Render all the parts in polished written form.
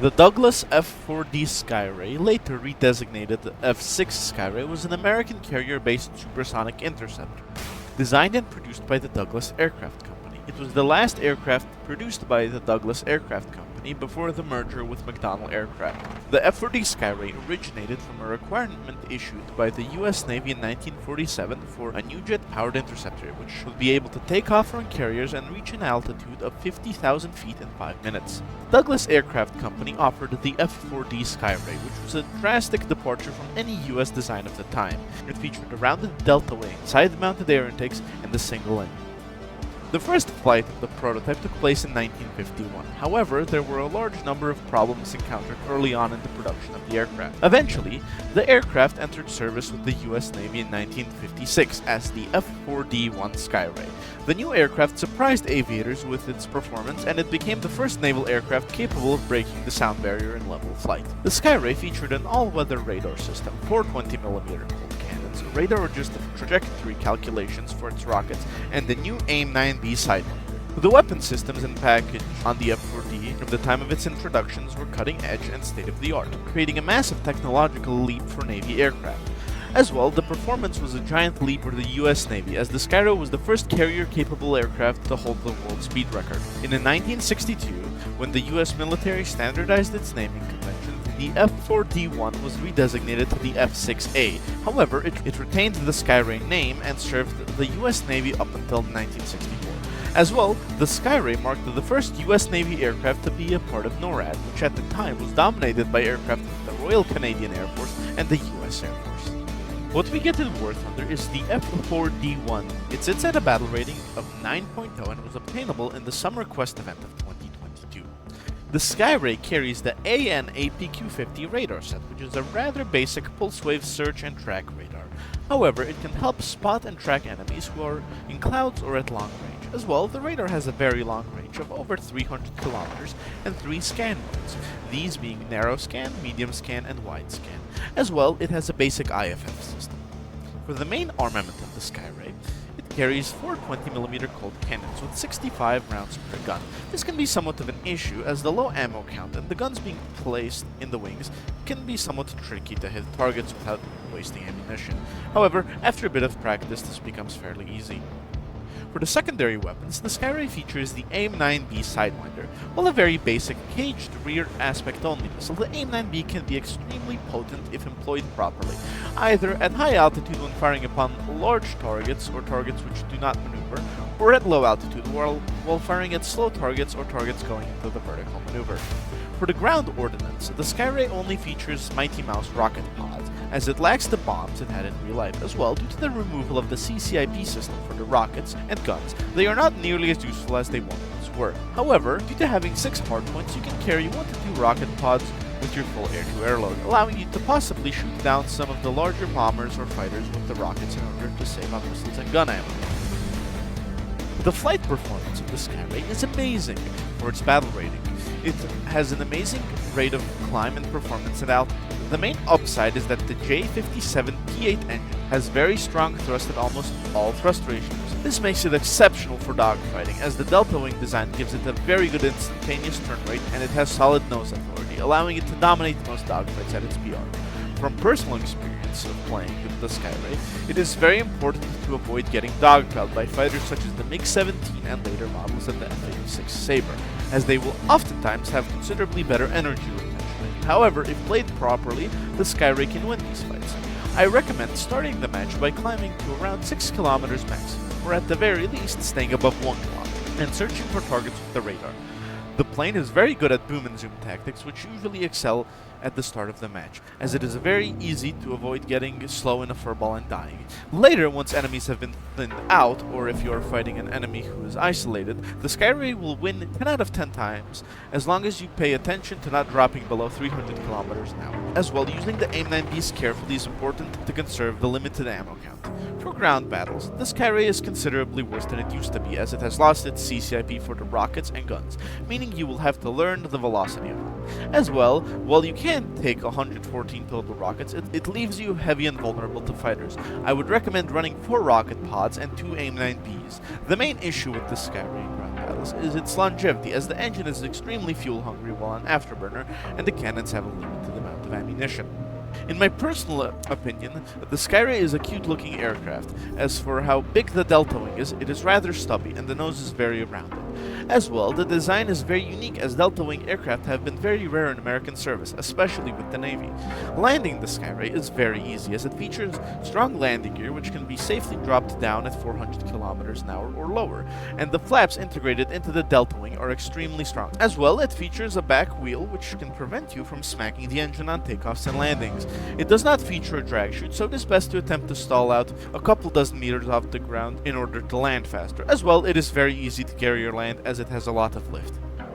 The Douglas F4D Skyray, later redesignated the F6 Skyray, was an American carrier-based supersonic interceptor, designed and produced by the Douglas Aircraft Company. It was the last aircraft produced by the Douglas Aircraft Company before the merger with McDonnell Aircraft. The F4D Skyray originated from a requirement issued by the US Navy in 1947 for a new jet-powered interceptor which would be able to take off from carriers and reach an altitude of 50,000 feet in 5 minutes. Douglas Aircraft Company offered the F4D Skyray, which was a drastic departure from any US design of the time. It featured a rounded delta wing, side-mounted air intakes, and a single engine. The first flight of the prototype took place in 1951. However, there were a large number of problems encountered early on in the production of the aircraft. Eventually, the aircraft entered service with the US Navy in 1956 as the F4D-1 Skyray. The new aircraft surprised aviators with its performance, and it became the first naval aircraft capable of breaking the sound barrier in level flight. The Skyray featured an all-weather radar system, 4 20mm Colt cannons, radar-adjusted trajectory calculations for its rockets, and the new AIM-9B sidewinder. The weapon systems and package on the F4D from the time of its introductions were cutting-edge and state-of-the-art, creating a massive technological leap for Navy aircraft. As well, the performance was a giant leap for the US Navy, as the Skyray was the first carrier-capable aircraft to hold the world speed record. In 1962, when the US military standardized its naming convention, the F4D-1 was redesignated to the F6A. However, it retained the Skyray name and served the US Navy up until 1964. As well, the Skyray marked the first US Navy aircraft to be a part of NORAD, which at the time was dominated by aircraft of the Royal Canadian Air Force and the US Air Force. What we get in War Thunder is the F4D-1. It sits at a battle rating of 9.0 and was obtainable in the Summer Quest event of 2022. The Skyray carries the AN/APQ-50 radar set, which is a rather basic pulse-wave search and track radar. However, it can help spot and track enemies who are in clouds or at long range. As well, the radar has a very long range of over 300 kilometers and 3 scan modes, these being narrow scan, medium scan, and wide scan. As well, it has a basic IFF system. For the main armament of the Skyray, it carries 4 20mm Colt cannons with 65 rounds per gun. This can be somewhat of an issue as the low ammo count and the guns being placed in the wings can be somewhat tricky to hit targets without wasting ammunition. However, after a bit of practice, this becomes fairly easy. For the secondary weapons, the Skyray features the AIM-9B sidewinder. While a very basic caged rear aspect-only missile, the AIM-9B can be extremely potent if employed properly, either at high altitude when firing upon large targets or targets which do not maneuver, or at low altitude while firing at slow targets or targets going into the vertical maneuver. For the ground ordnance, the Skyray only features Mighty Mouse rocket pods, as it lacks the bombs it had in real life. As well, due to the removal of the CCIP system for the rockets and guns, they are not nearly as useful as they once were. However, due to having 6 hardpoints, you can carry 1 to 2 rocket pods with your full air-to-air load, allowing you to possibly shoot down some of the larger bombers or fighters with the rockets in order to save on missiles and gun ammo. The flight performance of the Skyray is amazing for its battle rating. It has an amazing rate of climb and performance at altitude. The main upside is that the J57 P8 engine has very strong thrust at almost all thrust ratios. This makes it exceptional for dogfighting, as the delta wing design gives it a very good instantaneous turn rate and it has solid nose authority, allowing it to dominate most dogfights at its PR. From personal experience of playing with the Skyray, it is very important to avoid getting dogpiled by fighters such as the MiG-17 and later models of the F-86 Sabre, as they will oftentimes have considerably better energy retention. However, if played properly, the Skyray can win these fights. I recommend starting the match by climbing to around 6 kilometers maximum, or at the very least staying above 1 kilometer, and searching for targets with the radar. The plane is very good at boom and zoom tactics, which usually excel at the start of the match, as it is very easy to avoid getting slow in a furball and dying. Later, once enemies have been thinned out, or if you are fighting an enemy who is isolated, the Skyray will win 10 out of 10 times, as long as you pay attention to not dropping below 300 kilometers an hour. As well, using the AIM-9Bs carefully is important to conserve the limited ammo count. For ground battles, the Skyray is considerably worse than it used to be, as it has lost its CCIP for the rockets and guns, meaning you will have to learn the velocity of them. As well, while you can can't take 114 total rockets, it leaves you heavy and vulnerable to fighters. I would recommend running 4 rocket pods and 2 AIM-9Bs. The main issue with the Skyray in ground battles is its longevity, as the engine is extremely fuel hungry while on afterburner, and the cannons have a limited amount of ammunition. In my personal opinion, the Skyray is a cute-looking aircraft. As for how big the delta wing is, it is rather stubby and the nose is very rounded. As well, the design is very unique, as delta wing aircraft have been very rare in American service, especially with the Navy. Landing the Skyray is very easy, as it features strong landing gear which can be safely dropped down at 400 kilometers an hour or lower, and the flaps integrated into the delta wing are extremely strong. As well, it features a back wheel which can prevent you from smacking the engine on takeoffs and landings. It does not feature a drag chute, so it is best to attempt to stall out a couple dozen meters off the ground in order to land faster. As well, it is very easy to carry or land, as it has a lot of lift.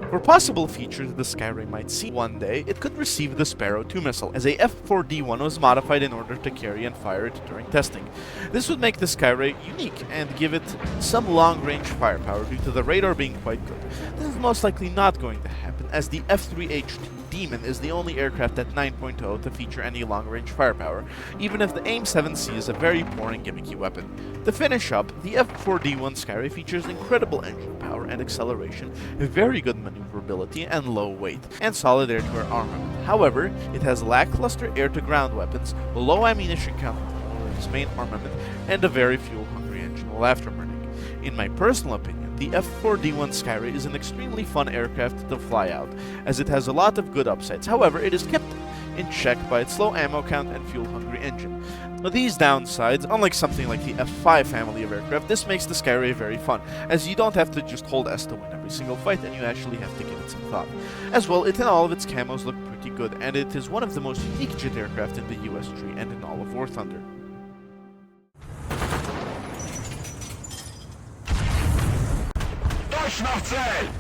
For possible features the Skyray might see one day, it could receive the Sparrow 2 missile, as a F4D-1 was modified in order to carry and fire it during testing. This would make the Skyray unique and give it some long-range firepower due to the radar being quite good. This is most likely not going to happen, as the F3H2 Demon is the only aircraft at 9.0 to feature any long-range firepower, even if the AIM-7C is a very boring gimmicky weapon. To finish up, the F4D-1 Skyray features incredible engine power and acceleration, very good maneuverability and low weight, and solid air-to-air armament. However, it has lackluster air-to-ground weapons, low ammunition count for its main armament, and a very fuel-hungry engine while afterburning. In my personal opinion, the F4D-1 Skyray is an extremely fun aircraft to fly out, as it has a lot of good upsides. However, it is kept in check by its low ammo count and fuel-hungry engine. With these downsides, unlike something like the F5 family of aircraft, this makes the Skyray very fun, as you don't have to just hold S to win every single fight, and you actually have to give it some thought. As well, it and all of its camos look pretty good, and it is one of the most unique jet aircraft in the US tree and in all of War Thunder. Durch nach Ziel!